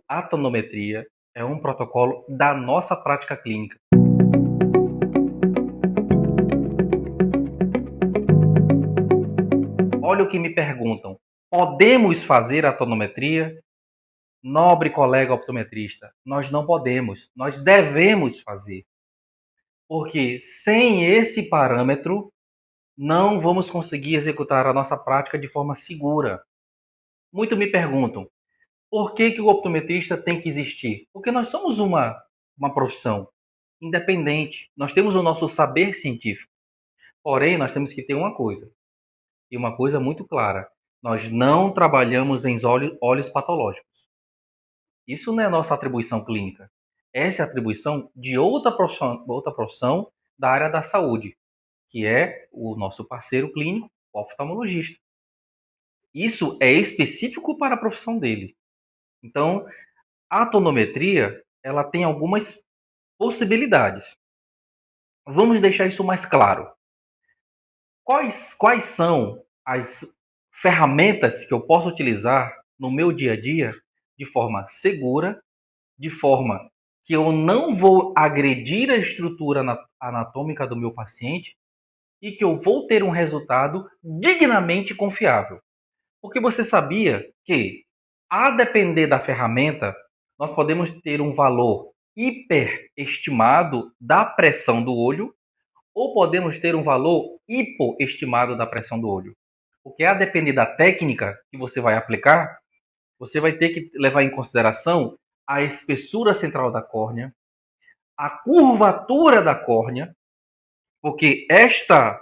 a tonometria é um protocolo da nossa prática clínica. Olha o que me perguntam: podemos fazer a tonometria? Nobre colega optometrista, nós não podemos, nós devemos fazer. Porque sem esse parâmetro, não vamos conseguir executar a nossa prática de forma segura. Muito me perguntam: por que o optometrista tem que existir? Porque nós somos uma profissão independente. Nós temos o nosso saber científico. Porém, nós temos que ter uma coisa, e uma coisa muito clara: nós não trabalhamos em olhos patológicos. Isso não é nossa atribuição clínica. Essa é a atribuição de outra profissão da área da saúde, que é o nosso parceiro clínico, o oftalmologista. Isso é específico para a profissão dele. Então, a tonometria, ela tem algumas possibilidades. Vamos deixar isso mais claro. Quais são as ferramentas que eu posso utilizar no meu dia a dia de forma segura, de forma que eu não vou agredir a estrutura anatômica do meu paciente e que eu vou ter um resultado dignamente confiável? Porque você sabia que, a depender da ferramenta, nós podemos ter um valor hiperestimado da pressão do olho ou podemos ter um valor hipoestimado da pressão do olho. Porque, a depender da técnica que você vai aplicar, você vai ter que levar em consideração a espessura central da córnea, a curvatura da córnea, porque esta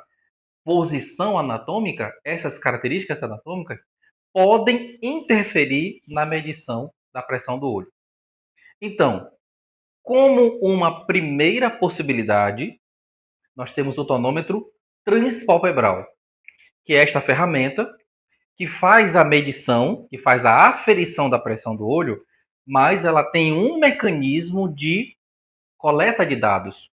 posição anatômica, essas características anatômicas, podem interferir na medição da pressão do olho. Então, como uma primeira possibilidade, nós temos o tonômetro transpalpebral, que é esta ferramenta que faz a medição, que faz a aferição da pressão do olho, mas ela tem um mecanismo de coleta de dados.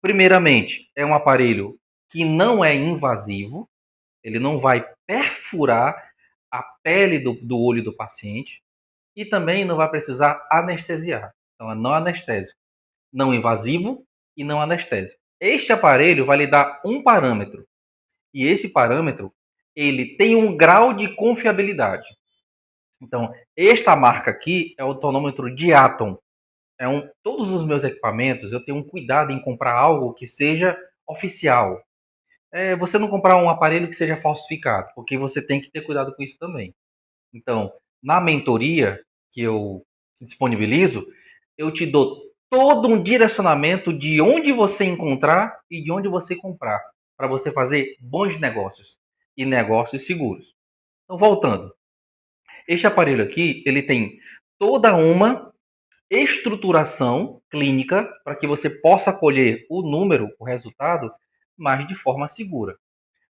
Primeiramente, é um aparelho que não é invasivo, ele não vai perfurar a pele do olho do paciente e também não vai precisar anestesiar. Então, é não anestésico, não invasivo e não anestésico. Este aparelho vai lhe dar um parâmetro, e esse parâmetro ele tem um grau de confiabilidade. Então, esta marca aqui é o tonômetro Diatom. Todos os meus equipamentos, eu tenho um cuidado em comprar algo que seja oficial. Você não comprar um aparelho que seja falsificado, porque você tem que ter cuidado com isso também. Então, na mentoria que eu disponibilizo, eu te dou todo um direcionamento de onde você encontrar e de onde você comprar, para você fazer bons negócios e negócios seguros. Então, voltando, este aparelho aqui, ele tem toda uma estruturação clínica para que você possa colher o número, o resultado, mas de forma segura.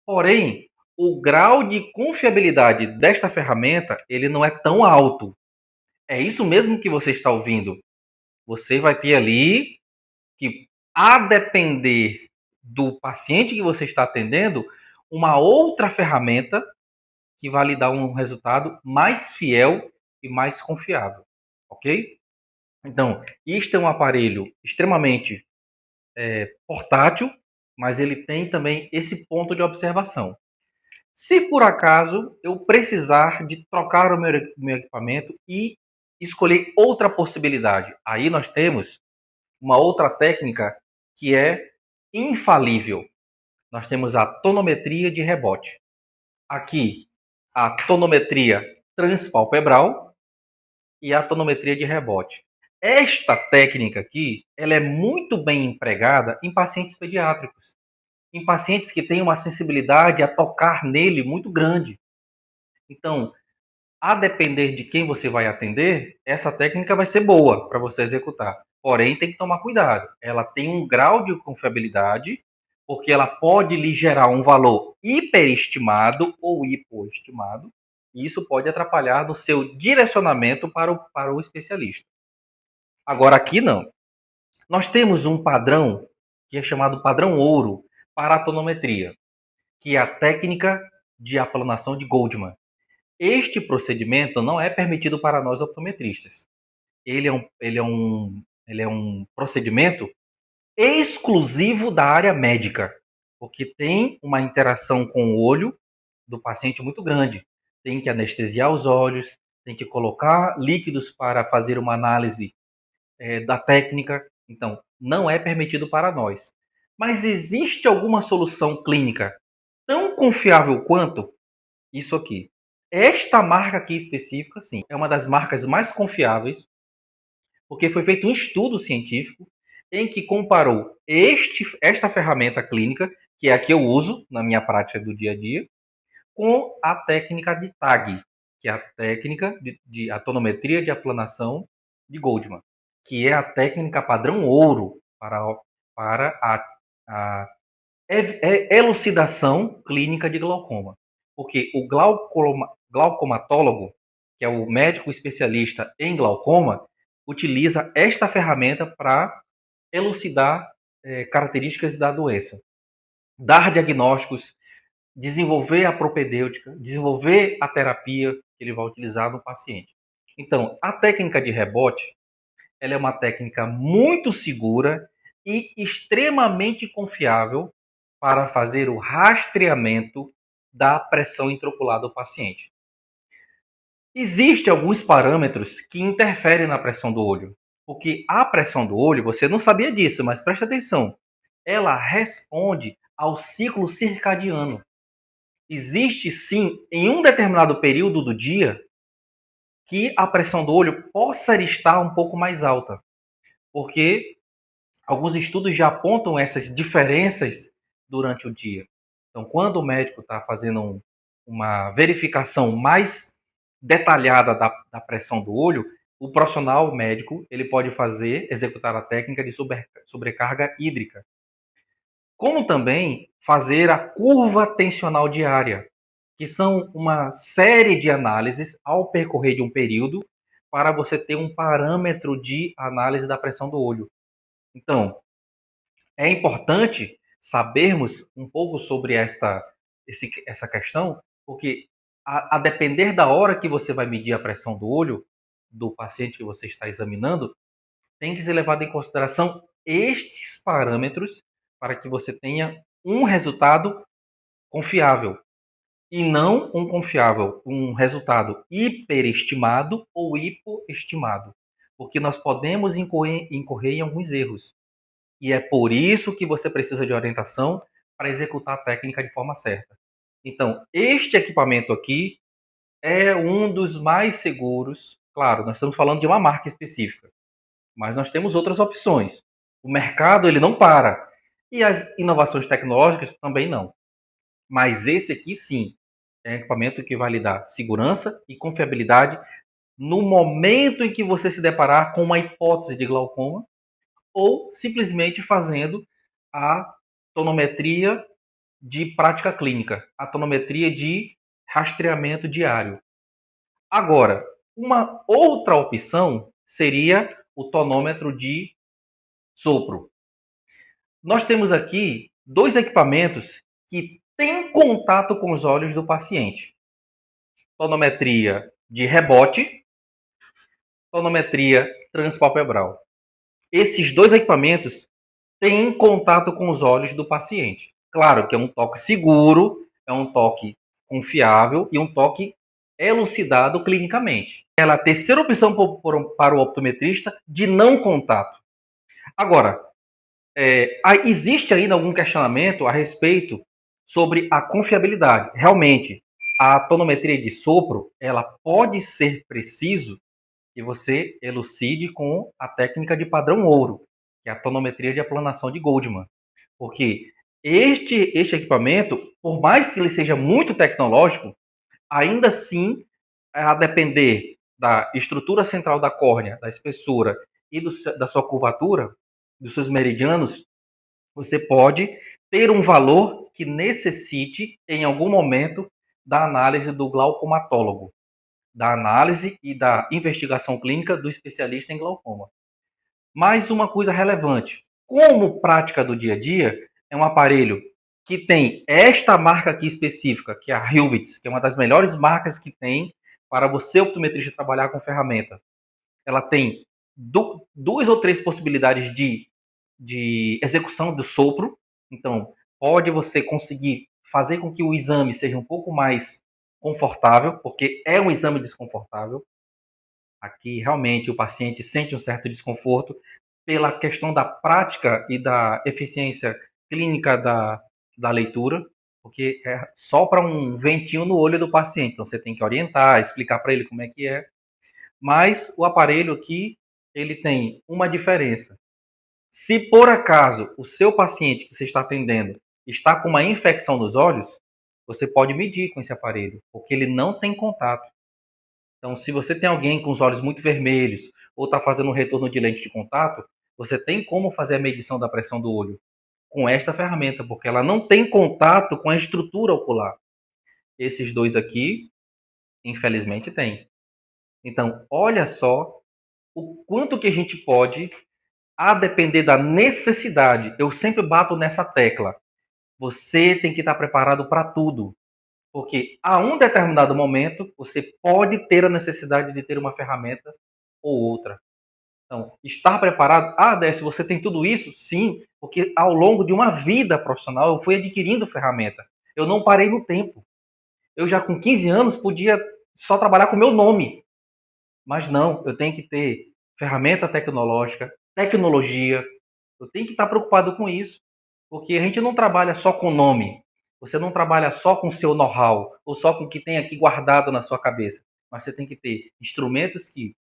Porém, o grau de confiabilidade desta ferramenta, ele não é tão alto. É isso mesmo que você está ouvindo. Você vai ter ali que, a depender do paciente que você está atendendo, uma outra ferramenta que vai lhe dar um resultado mais fiel e mais confiável, ok? Então, isto é um aparelho extremamente portátil, mas ele tem também esse ponto de observação. Se por acaso eu precisar de trocar o meu equipamento e escolher outra possibilidade, aí nós temos uma outra técnica que é infalível. Nós temos a tonometria de rebote. Aqui, a tonometria transpalpebral e a tonometria de rebote. Esta técnica aqui, ela é muito bem empregada em pacientes pediátricos, em pacientes que têm uma sensibilidade a tocar nele muito grande. Então, a depender de quem você vai atender, essa técnica vai ser boa para você executar. Porém, tem que tomar cuidado. Ela tem um grau de confiabilidade, porque ela pode lhe gerar um valor hiperestimado ou hipoestimado, e isso pode atrapalhar no seu direcionamento para o especialista. Agora, aqui não. Nós temos um padrão que é chamado padrão ouro para a tonometria, que é a técnica de aplanação de Goldman. Este procedimento não é permitido para nós optometristas. Ele é um procedimento exclusivo da área médica, porque tem uma interação com o olho do paciente muito grande. Tem que anestesiar os olhos, tem que colocar líquidos para fazer uma análise da técnica. Então, não é permitido para nós. Mas existe alguma solução clínica tão confiável quanto isso aqui? Esta marca aqui específica, sim, é uma das marcas mais confiáveis, porque foi feito um estudo científico em que comparou esta ferramenta clínica, que é a que eu uso na minha prática do dia a dia, com a técnica de TAG, que é a técnica de atonometria de aplanação de Goldman, que é a técnica padrão ouro para a elucidação clínica de glaucoma. Porque o glaucomatólogo, que é o médico especialista em glaucoma, utiliza esta ferramenta para elucidar características da doença, dar diagnósticos, desenvolver a propedêutica, desenvolver a terapia que ele vai utilizar no paciente. Então, a técnica de rebote, ela é uma técnica muito segura e extremamente confiável para fazer o rastreamento da pressão intraocular do paciente. Existem alguns parâmetros que interferem na pressão do olho, porque a pressão do olho, você não sabia disso, mas preste atenção, ela responde ao ciclo circadiano. Existe sim, em um determinado período do dia, que a pressão do olho possa estar um pouco mais alta, porque alguns estudos já apontam essas diferenças durante o dia. Então, quando o médico está fazendo uma verificação mais detalhada da pressão do olho, o profissional médico ele pode executar a técnica de sobrecarga hídrica, como também fazer a curva tensional diária, que são uma série de análises ao percorrer de um período para você ter um parâmetro de análise da pressão do olho. Então, é importante sabermos um pouco sobre essa questão, porque a depender da hora que você vai medir a pressão do olho do paciente que você está examinando, tem que ser levado em consideração estes parâmetros para que você tenha um resultado confiável e não um resultado hiperestimado ou hipoestimado, porque nós podemos incorrer em alguns erros. E é por isso que você precisa de orientação para executar a técnica de forma certa. Então, este equipamento aqui é um dos mais seguros. Claro, nós estamos falando de uma marca específica, mas nós temos outras opções. O mercado ele não para e as inovações tecnológicas também não. Mas esse aqui sim é um equipamento que vai lhe dar segurança e confiabilidade no momento em que você se deparar com uma hipótese de glaucoma ou simplesmente fazendo a tonometria de prática clínica, a tonometria de rastreamento diário. Agora, uma outra opção seria o tonômetro de sopro. Nós temos aqui dois equipamentos que têm contato com os olhos do paciente. Tonometria de rebote, tonometria transpalpebral. Esses dois equipamentos têm contato com os olhos do paciente. Claro que é um toque seguro, é um toque confiável e um toque elucidado clinicamente. Ela é a terceira opção para o optometrista de não contato. Agora, existe ainda algum questionamento a respeito sobre a confiabilidade. Realmente, a tonometria de sopro, ela pode ser preciso que você elucide com a técnica de padrão ouro, que é a tonometria de aplanação de Goldman. Porque este equipamento, por mais que ele seja muito tecnológico, ainda assim, a depender da estrutura central da córnea, da espessura e da sua curvatura, dos seus meridianos, você pode ter um valor que necessite, em algum momento, da análise do glaucomatólogo, da análise e da investigação clínica do especialista em glaucoma. Mais uma coisa relevante: como prática do dia a dia, é um aparelho que tem esta marca aqui específica, que é a Hilvitz, que é uma das melhores marcas que tem para você, optometrista, trabalhar com ferramenta. Ela tem duas ou três possibilidades de execução do sopro. Então, pode você conseguir fazer com que o exame seja um pouco mais confortável, porque é um exame desconfortável. Aqui, realmente, o paciente sente um certo desconforto pela questão da prática e da eficiência clínica da leitura, porque sopra um ventinho no olho do paciente. Então, você tem que orientar, explicar para ele como é que é. Mas o aparelho aqui, ele tem uma diferença. Se por acaso o seu paciente que você está atendendo está com uma infecção nos olhos, você pode medir com esse aparelho, porque ele não tem contato. Então, se você tem alguém com os olhos muito vermelhos ou está fazendo um retorno de lente de contato, você tem como fazer a medição da pressão do olho com esta ferramenta, porque ela não tem contato com a estrutura ocular. Esses dois aqui, infelizmente, tem. Então, olha só o quanto que a gente pode, a depender da necessidade. Eu sempre bato nessa tecla. Você tem que estar preparado para tudo. Porque a um determinado momento, você pode ter a necessidade de ter uma ferramenta ou outra. Então, estar preparado. Ah, Décio, você tem tudo isso? Sim, porque ao longo de uma vida profissional eu fui adquirindo ferramenta. Eu não parei no tempo. Eu já com 15 anos podia só trabalhar com o meu nome. Mas não, eu tenho que ter ferramenta tecnológica, tecnologia. Eu tenho que estar preocupado com isso. Porque a gente não trabalha só com nome. Você não trabalha só com seu know-how ou só com o que tem aqui guardado na sua cabeça. Mas você tem que ter instrumentos que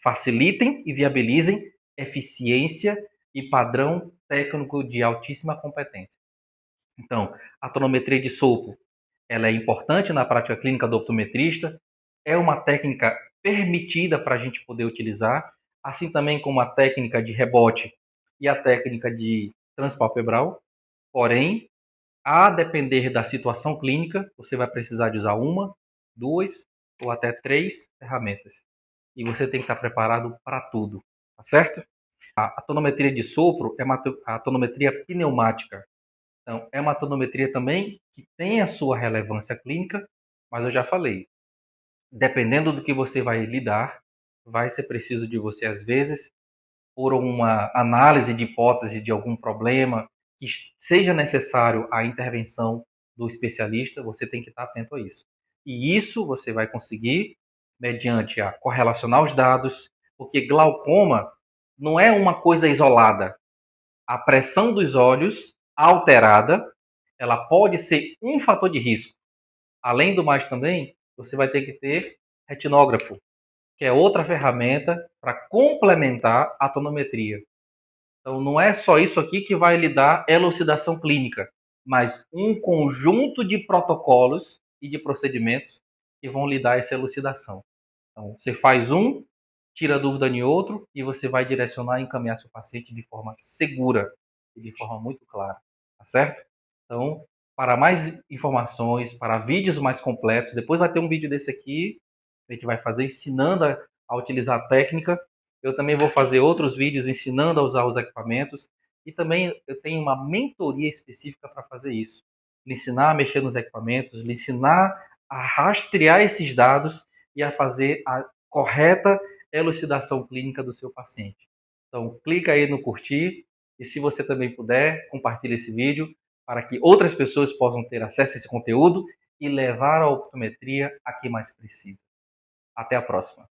facilitem e viabilizem eficiência e padrão técnico de altíssima competência. Então, a tonometria de sopro, ela é importante na prática clínica do optometrista, é uma técnica permitida para a gente poder utilizar, assim também como a técnica de rebote e a técnica de transpalpebral. Porém, a depender da situação clínica, você vai precisar de usar uma, duas ou até três ferramentas. E você tem que estar preparado para tudo, tá certo? A tonometria de sopro é a tonometria pneumática. Então, é uma tonometria também que tem a sua relevância clínica, mas eu já falei, dependendo do que você vai lidar, vai ser preciso de você, às vezes, por uma análise de hipótese de algum problema, que seja necessário a intervenção do especialista, você tem que estar atento a isso. E isso você vai conseguir mediante a correlacionar os dados, porque glaucoma não é uma coisa isolada. A pressão dos olhos alterada, ela pode ser um fator de risco. Além do mais também, você vai ter que ter retinógrafo, que é outra ferramenta para complementar a tonometria. Então, não é só isso aqui que vai lhe dar elucidação clínica, mas um conjunto de protocolos e de procedimentos que vão lhe dar essa elucidação. Então, você faz um, tira dúvida em outro e você vai direcionar e encaminhar seu paciente de forma segura e de forma muito clara, tá certo? Então, para mais informações, para vídeos mais completos, depois vai ter um vídeo desse aqui, a gente vai fazer ensinando a utilizar a técnica. Eu também vou fazer outros vídeos ensinando a usar os equipamentos e também eu tenho uma mentoria específica para fazer isso. Lhe ensinar a mexer nos equipamentos, lhe ensinar a rastrear esses dados e a fazer a correta elucidação clínica do seu paciente. Então, clica aí no curtir e se você também puder, compartilhe esse vídeo para que outras pessoas possam ter acesso a esse conteúdo e levar a optometria a quem mais precisa. Até a próxima.